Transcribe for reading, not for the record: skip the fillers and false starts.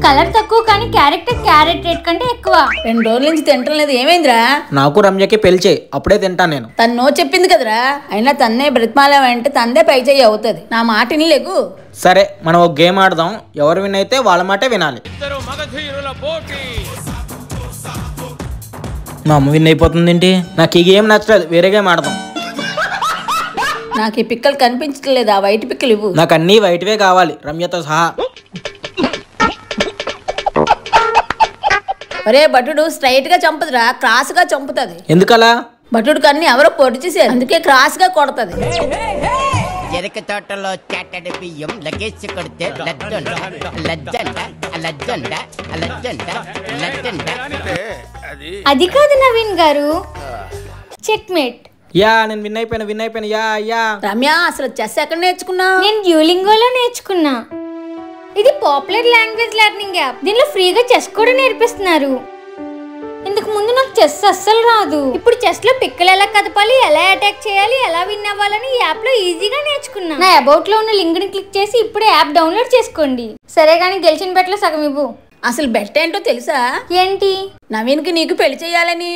Colour తక్కువ కానీ character carrot rate కంటే ఎక్కువ. 2 రోజుల నుంచి తింటం లేదు, ఏమైందిరా? నాకు రమ్యకి పెళ్లి అప్పుడే తింటా నేను. తను నో చెప్పింది కదరా, అయినా తన్నే బ్రతిమాలేమంటే తందే పై చెయ్యి అవుతుంది. నా మాటని లేకు. సరే మనం ఒక గేమ్ ఆడదాం, ఎవరు విన్ అయితే వాళ్ళ మాటే వినాలి. మా అమ్మ విన్ అయిపోతుంది ఏంటి? నాకు ఈ గేమ్ నచ్చలేదు, వేరే గేమ్ ఆడదాం. నాకు ఈ పిక్కలు కనిపించట్లేదు, ఆ వైట్ పిక్కలు ఇవ్వు. నాకు అన్ని వైట్వే కావాలి, రమ్యతో సహా. ఒరే బటుడు, స్ట్రైట్ గా చంపదురా, క్రాస్ గా చంపుతుంది. ఎందుకలా? బటుడు కన్నీ ఎవరో పొడి చేశారు, అందుకే క్రాస్ గా కొడుతుంది. ఎరక తోటలో చాటడి బియ్యం లగేసి కొడితే లజ్జంట లజ్జంట లజ్జంట లజ్జంట లజ్జంట. అది కాదు నవీన్ గారు, చెక్మేట్. యా నేను విన్ అయిపోయాను. Yeah yeah. రమ్య, అసలు చెస్ ఎక్కడ నేర్చుకున్నావు? నేను డ్యూలింగోలో నేర్చుకున్నా. ఇది పాపులర్ లాంగ్వేజ్ లెర్నింగ్ యాప్. దీనిలో ఫ్రీగా చెస్ కూడా నేర్పిస్తున్నారు. ఇంతకు ముందు నాకు చెస్ అస్సలు రాదు. ఇప్పుడు చెస్ లో పిక్కలు ఎలా కదపాలి, ఎలా అటాక్ చేయాలి, ఎలా విన్ అవ్వాలని ఈ యాప్ లో ఈజీగా నేర్చుకున్నా. నా అబౌట్ లో ఉన్న లింక్ ని క్లిక్ చేసి ఇప్పుడే యాప్ డౌన్లోడ్ చేసుకోండి. సరే కానీ గెలిచిన బెట్లో సగం ఇవ్వు. అసలు బెట్ ఏంటో తెలుసా? ఏంటి? నవీన్ కి నీకు పెళ్లి చేయాలని.